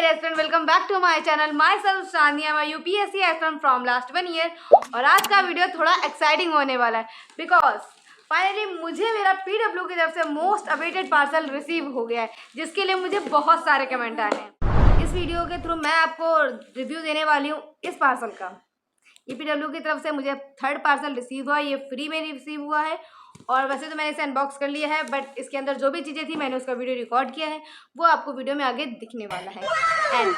Dear student, welcome back to my channel. Myself Sania, मैं UPSC aspirant from last 1 year. और आज का video थोड़ा एक्साइटिंग होने वाला है बिकॉज फाइनली मुझे मेरा पीडब्ल्यू की तरफ से मोस्ट अवेटेड पार्सल रिसीव हो गया है, जिसके लिए मुझे बहुत सारे कमेंट आए हैं। इस वीडियो के थ्रू मैं आपको रिव्यू देने वाली हूँ इस पार्सल का। ईपीडब्ल्यू की तरफ से मुझे थर्ड पार्सल रिसीव हुआ, ये फ्री में रिसीव हुआ है। और वैसे तो मैंने इसे अनबॉक्स कर लिया है, बट इसके अंदर जो भी चीज़ें थी मैंने उसका वीडियो रिकॉर्ड किया है, वो आपको वीडियो में आगे दिखने वाला है। एंड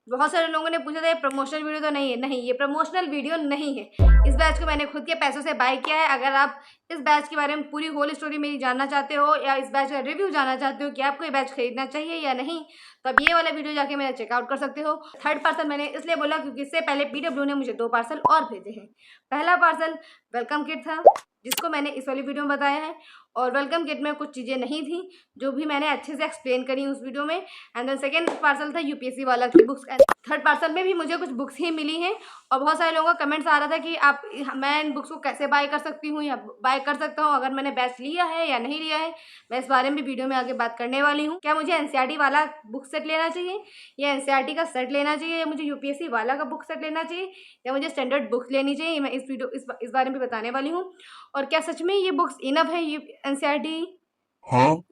बहुत सारे लोगों ने पूछा था ये प्रमोशनल वीडियो तो नहीं है। नहीं, ये प्रमोशनल वीडियो नहीं है। इस बैच को मैंने खुद के पैसों से बाय किया है। अगर आप इस बैच के बारे में पूरी होल स्टोरी मेरी जानना चाहते हो या इस बैच का रिव्यू जानना चाहते हो कि आपको ये बैच खरीदना चाहिए या नहीं, तो आप ये वाला वीडियो जाके मेरा चेकआउट कर सकते हो। थर्ड पार्सल मैंने इसलिए बोला क्योंकि इससे पहले पीडब्ल्यू ने मुझे 2 पार्सल और भेजे हैं। पहला पार्सल वेलकम किट था, जिसको मैंने इस वाली वीडियो में बताया है। और वेलकम किट में कुछ चीज़ें नहीं थी जो भी मैंने अच्छे से एक्सप्लेन करी उस वीडियो में। एंड देन सेकेंड पार्सल था यूपीएससी वाला की बुक्स। थर्ड पार्सल में भी मुझे कुछ बुक्स ही मिली हैं। और बहुत सारे लोगों का कमेंट्स आ रहा था कि मैं इन बुक्स को कैसे बाय कर सकती हूँ या बाय कर सकता हूँ अगर मैंने बैच लिया है या नहीं लिया है। मैं इस बारे में भी वीडियो में आगे बात करने वाली हूँ। क्या मुझे एनसीईआरटी वाला बुक सेट लेना चाहिए या एनसीईआरटी का सेट लेना चाहिए या मुझे यूपीएससी वाला का बुक सेट लेना चाहिए या मुझे स्टैंडर्ड बुक्स लेनी चाहिए, मैं इस बारे में बताने वाली हूँ। और क्या सच में ये बुक्स इनफ है ये एनसीईआरटी,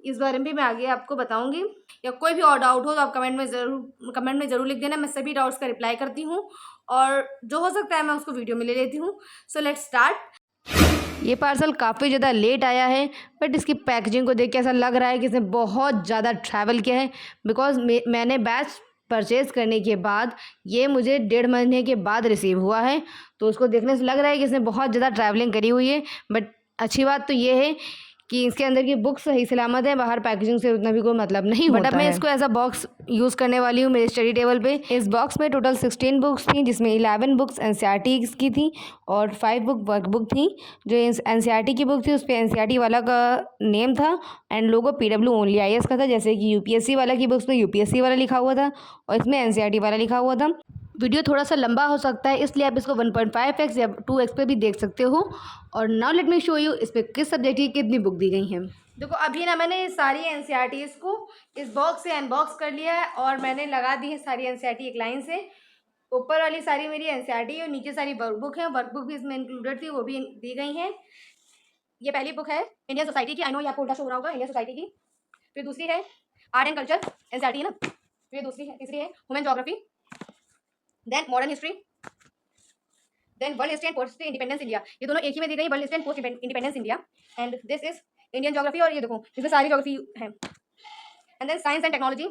इस बारे में भी मैं आगे आपको बताऊंगी। या कोई भी और डाउट हो तो आप कमेंट में ज़रूर लिख देना। मैं सभी डाउट्स का रिप्लाई करती हूँ और जो हो सकता है मैं उसको वीडियो में ले लेती हूँ। So let's start. ये पार्सल काफ़ी ज़्यादा लेट आया है, बट इसकी पैकेजिंग को देख के ऐसा लग रहा है कि इसने बहुत ज़्यादा ट्रैवल किया है। बिकॉज मैंने बैच परचेज़ करने के बाद ये मुझे 1.5 महीने के बाद रिसीव हुआ है, तो उसको देखने से लग रहा है कि इसने बहुत ज़्यादा ट्रैवलिंग करी हुई है। बट अच्छी बात तो ये है कि इसके अंदर की बुक्स सही सलामत है, बाहर पैकेजिंग से उतना भी कोई मतलब नहीं होता है। बट अब मैं इसको एज अ बॉक्स यूज़ करने वाली हूँ मेरे स्टडी टेबल पे। इस बॉक्स में टोटल 16 बुक्स थी, जिसमें 11 बुक्स एनसीईआरटी की थी और 5 बुक वर्कबुक थी। जो एनसीईआरटी की बुक थी उस पर एनसीईआरटी वाला का नेम था and logo PW only IAS का था, जैसे कि यूपीएससी वाला की बुक्स में यूपीएससी वाला लिखा हुआ था और इसमें एनसीईआरटी वाला लिखा हुआ था। वीडियो थोड़ा सा लंबा हो सकता है, इसलिए आप इसको 1.5x या 2x पे भी देख सकते हो। और now let me show you इस पर किस सब्जेक्ट की कितनी बुक दी गई हैं। देखो अभी ना मैंने सारी एनसीईआरटीज़ को इस बॉक्स से अनबॉक्स कर लिया है और मैंने लगा दी है सारी एनसीईआरटी एक लाइन से। ऊपर वाली सारी मेरी एनसीईआरटी है और नीचे सारी वर्कबुक है। वर्कबुक भी इसमें इंक्लूडेड थी, वो भी दी गई हैं। ये पहली बुक है इंडियन सोसाइटी की, आई नो ये आपको उल्टा शो हो रहा होगा, इंडियन सोसाइटी की। फिर दूसरी है आर्ट एंड कल्चर, एनसीईआरटी है ना। फिर तीसरी है human geography, then modern history, then world history and post independence India. ये दोनों एक ही में दी गई, world history and post independence India. And this is Indian geography, और ये देखो इसमें सारी ज्योग्राफी है। And then science and technology,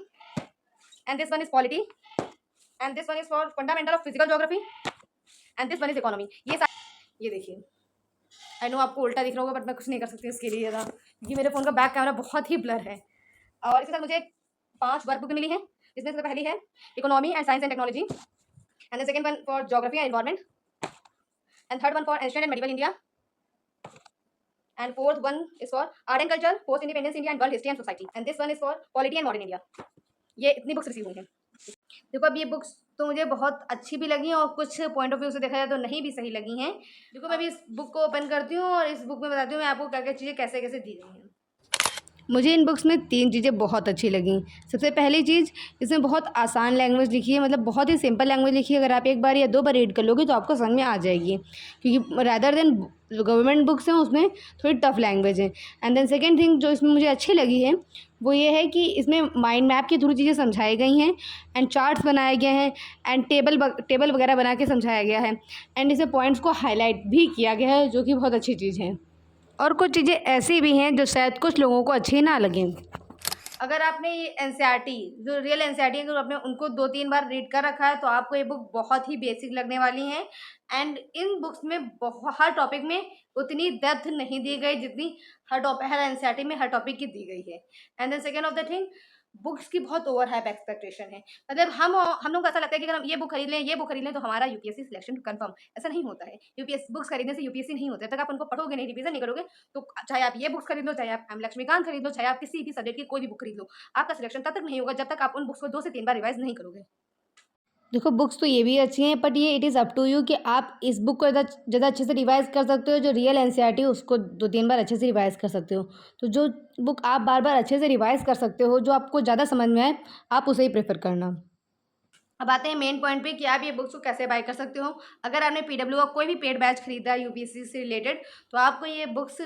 and this one is polity, and this one is for fundamental of physical geography, and this one is economy. ये देखिए, I know आपको उल्टा दिख रहा होगा बट मैं कुछ नहीं कर सकती उसके लिए था, क्योंकि मेरे फ़ोन का बैक कैमरा बहुत ही ब्लर है। और इसके साथ मुझे 5 वर्कबुक मिली हैं, जिसमें से पहली है economy and science and technology, and the second one for geography and environment, and third one for ancient and medieval India, and fourth one is for art and culture, post independence India and world history and society, and this one is for polity and modern India. ये इतनी books receive हुई हैं। देखो अब ये books तो मुझे बहुत अच्छी भी लगी और कुछ पॉइंट ऑफ व्यू से देखा जाए तो नहीं भी सही लगी हैं। देखो मैं भी इस बुक को ओपन करती हूँ और इस बुक में बताती हूँ मैं आपको क्या क्या चीज़ें कैसे कैसे दी गई हैं। मुझे इन बुक्स में 3 चीज़ें बहुत अच्छी लगीं। सबसे पहली चीज़, इसमें बहुत आसान लैंग्वेज लिखी है, मतलब बहुत ही सिंपल लैंग्वेज लिखी है। अगर आप एक बार या 2 बार रीड कर लोगे तो आपको समझ में आ जाएगी, क्योंकि रैदर देन जो गवर्नमेंट बुक्स हैं उसमें थोड़ी टफ लैंग्वेज है। एंड देन सेकेंड थिंग जो इसमें मुझे अच्छी लगी है वो ये है कि इसमें माइंड मैप के थ्रू चीज़ें समझाई गई हैं एंड चार्ट्स बनाए गए हैं एंड टेबल वगैरह बना के समझाया गया है एंड इसमें पॉइंट्स को हाईलाइट भी किया गया है, जो कि बहुत अच्छी चीज़ है। और कुछ चीज़ें ऐसी भी हैं जो शायद कुछ लोगों को अच्छी ना लगें। अगर आपने ये एनसीईआरटी जो रियल एनसीईआरटी है, अगर आपने उनको 2-3 बार रीड कर रखा है तो आपको ये बुक बहुत ही बेसिक लगने वाली हैं। एंड इन बुक्स में हर टॉपिक में उतनी डेप्थ नहीं दी गई जितनी हर एनसीईआरटी में हर टॉपिक की दी गई है। And then second of the thing, books की बहुत ओवर हाइप एक्सपेक्टेशन है। मतलब हम लोग को ऐसा लगता है कि अगर हम ये बुक खरीद लें तो हमारा यूपीएससी सिलेक्शन कंफर्म। ऐसा नहीं होता है। यूपीएससी बुक्स खरीदने से यूपीएससी नहीं होता है। तक आप उनको पढ़ोगे नहीं, रिवीजन नहीं करोगे, तो चाहे आप ये बुक्स खरीद लो, चाहे आप एम लक्ष्मीकांत खरीद लो, चाहे आप किसी भी सब्जेक्ट की कोई भी बुक खरीद लो, आपका सिलेक्शन तब तक नहीं होगा जब तक आप उन बुक्स को 2 से 3 बार रिवाइज नहीं करोगे। देखो बुक्स तो ये भी अच्छी हैं, बट ये it is up to you कि आप इस बुक को ज़्यादा अच्छे से रिवाइज़ कर सकते हो। जो रियल एनसीईआरटी उसको 2-3 बार अच्छे से रिवाइज़ कर सकते हो। तो जो बुक आप बार बार अच्छे से रिवाइज़ कर सकते हो, जो आपको ज़्यादा समझ में आए, आप उसे ही प्रेफर करना। अब आते हैं मेन पॉइंट पे कि आप ये बुक्स को कैसे बाय कर सकते हो। अगर आपने पीडब्ल्यू का कोई भी पेड बैच खरीदा है यूपीएससी से रिलेटेड, तो आपको ये बुक्स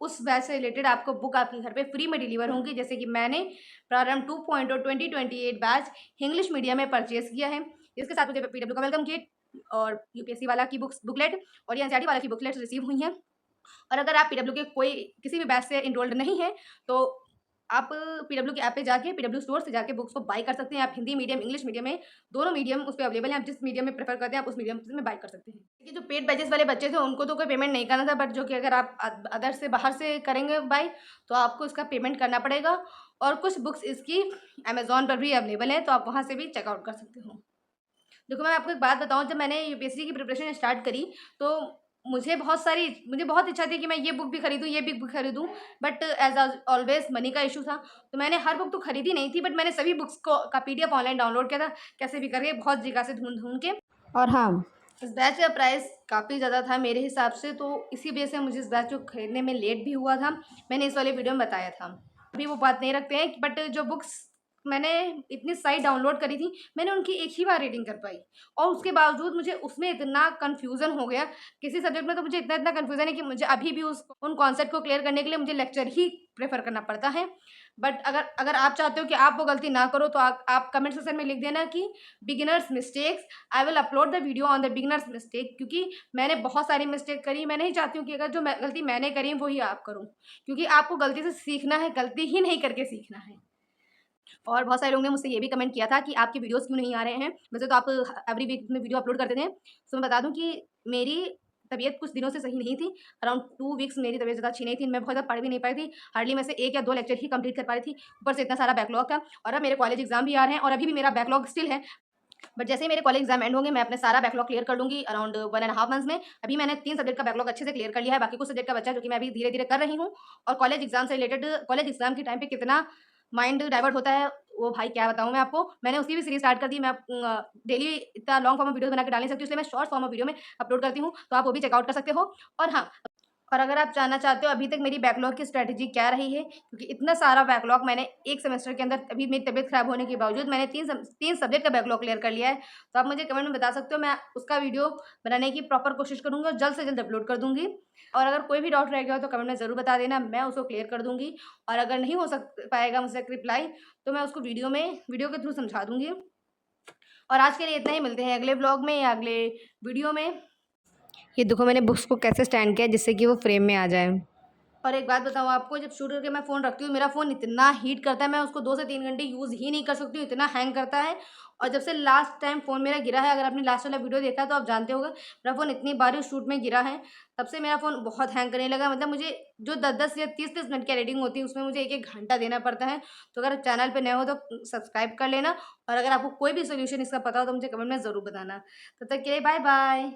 उस बैच से रिलेटेड आपको बुक आपके घर पे फ्री में डिलीवर होंगी। जैसे कि मैंने प्रारंभ 2.0 2028 बैच इंग्लिश मीडियम में परचेज किया है। इसके साथ मुझे पीडब्ल्यू का वेलकम किट और यूपीएससी वाला की बुकलेट और ये एनसीईआरटी वाला की बुकलेट रिसीव हुई हैं। और अगर आप पीडब्ल्यू के कोई किसी भी बैच से इनरोल्ड नहीं है, तो आप पीडब्ल्यू के ऐप पे जाके पीडब्ल्यू स्टोर से जाके बुक्स को बाय कर सकते हैं। आप हिंदी मीडियम, इंग्लिश मीडियम में दोनों मीडियम उस पे अवेलेबल हैं। आप जिस मीडियम में प्रेफर करते हैं आप उस मीडियम में बाय कर सकते हैं। देखिए, जो पेड बैचेस वाले बच्चे थे उनको तो कोई पेमेंट नहीं करना था, बट जो कि अगर आप अदर से बाहर से करेंगे बाय, तो आपको इसका पेमेंट करना पड़ेगा। और कुछ बुक्स इसकी अमेजोन पर भी अवेलेबल है, तो आप वहाँ से भी चेकआउट कर सकते हो। देखो, मैं आपको एक बात बताऊँ, जब मैंने यूपीएससी की प्रिपरेशन स्टार्ट करी, तो मुझे बहुत इच्छा थी कि मैं ये बुक भी खरीदूँ, ये भी बुक खरीदूँ, बट एज़ ऑलवेज़ मनी का इश्यू था। तो मैंने हर बुक तो खरीदी नहीं थी, बट मैंने सभी बुक्स का पीडीएफ ऑनलाइन डाउनलोड किया था, कैसे भी करके, बहुत जगह से ढूँढ के। और हाँ, इस बैच का प्राइस काफ़ी ज़्यादा था मेरे हिसाब से, तो इसी वजह से मुझे इस बैच को खरीदने में लेट भी हुआ था। मैंने इस वाले वीडियो में बताया था। अभी वो बात नहीं रखते हैं, बट जो बुक्स मैंने इतनी साइट डाउनलोड करी थी, मैंने उनकी एक ही बार रीडिंग कर पाई, और उसके बावजूद मुझे उसमें इतना कन्फ्यूज़न हो गया। किसी सब्जेक्ट में तो मुझे इतना कन्फ्यूज़न है कि मुझे अभी भी उन कॉन्सेप्ट को क्लियर करने के लिए मुझे लेक्चर ही प्रेफर करना पड़ता है। बट अगर अगर आप चाहते हो कि आप वो गलती ना करो, तो आप कमेंट सेक्शन में लिख देना कि beginners mistakes. I will upload the video on the beginners mistake, क्योंकि मैंने बहुत सारी मिस्टेक करी। मैं नहीं चाहती हूँ कि अगर जो गलती मैंने करी है वही आप करो, क्योंकि आपको गलती से सीखना है, गलती ही नहीं करके सीखना है। और बहुत सारे लोगों ने मुझसे ये भी कमेंट किया था कि आपके वीडियोस क्यों नहीं आ रहे हैं। वैसे तो आप एवरी वीक में वीडियो अपलोड करते थे। सो मैं बता दूं कि मेरी तबीयत कुछ दिनों से सही नहीं थी। अराउंड 2 वीक्स मेरी तबीयत ज़्यादा अच्छी नहीं थी। मैं बहुत ज़्यादा पढ़ भी नहीं पाई थी। हार्डली मैं से 1 या 2 लेक्चर ही कंप्लीट कर पा रही थी। ऊपर से इतना सारा बैकलॉग था, और अब मेरे कॉलेज एग्जाम भी आ रहे हैं, और अभी भी मेरा बैकलॉग स्टिल है। बट जैसे ही मेरे कॉलेज एग्जाम एंड होंगे, मैं अपने सारा बैकलॉग क्लियर कर लूँगी अराउंड 1.5 मंथ्स में। अभी मैंने 3 सब्जेक्ट का बैकलॉग अच्छे से क्लियर कर लिया है। बाकी कुछ सब्जेक्ट का बचा है, जो कि मैं अभी धीरे-धीरे कर रही हूँ। और कॉलेज एग्जाम से रिलेटेड, कॉलेज एग्जाम के टाइम पे कितना माइंड डाइवर्ट होता है, वो भाई क्या बताऊँ मैं आपको। मैंने उसकी भी सीरीज़ स्टार्ट कर दी। मैं डेली इतना लॉन्ग फॉर्म में वीडियोज़ बना के डाल नहीं सकती, इसलिए मैं शॉर्ट फॉर्म में वीडियो में अपलोड करती हूँ, तो आप वो भी चेकआउट कर सकते हो। और हाँ, और अगर आप जानना चाहते हो अभी तक मेरी बैकलॉग की स्ट्रैटेजी क्या रही है, क्योंकि इतना सारा बैकलॉग मैंने एक सेमेस्टर के अंदर, अभी मेरी तबीयत खराब होने के बावजूद मैंने 3 सब्जेक्ट का बैकलॉग क्लियर कर लिया है। तो आप मुझे कमेंट में बता सकते हो, मैं उसका वीडियो बनाने की प्रॉपर कोशिश करूँगी और जल्द से जल्द अपलोड कर दूँगी। और अगर कोई भी डाउट रह गया हो तो कमेंट में ज़रूर बता देना, मैं उसको क्लियर कर दूँगी। और अगर नहीं हो पाएगा मुझसे रिप्लाई, तो मैं उसको वीडियो के थ्रू समझा दूँगी। और आज के लिए इतना ही, मिलते हैं अगले व्लॉग में या अगले वीडियो में। ये देखो, मैंने बुक्स को कैसे स्टैंड किया जिससे कि वो फ्रेम में आ जाए। और एक बात बताऊँ आपको, जब शूट करके मैं फ़ोन रखती हूँ, मेरा फ़ोन इतना हीट करता है, मैं उसको 2 से 3 घंटे यूज़ ही नहीं कर सकती हूँ, इतना हैंग करता है। और जब से लास्ट टाइम फ़ोन मेरा गिरा है, अगर आपने लास्ट वाला वीडियो देखा है तो आप जानते होंगे, मेरा फ़ोन इतनी बार उस शूट में गिरा है, तब से मेरा फ़ोन बहुत हैंग करने लगा। मतलब मुझे जो 10-10 या 30-30 मिनट की एडिटिंग होती है, उसमें मुझे 1-1 घंटा देना पड़ता है। तो अगर चैनल पे नए हो तो सब्सक्राइब कर लेना, और अगर आपको कोई भी सॉल्यूशन इसका पता हो तो मुझे कमेंट में ज़रूर बताना। तब तक के लिए बाय बाय।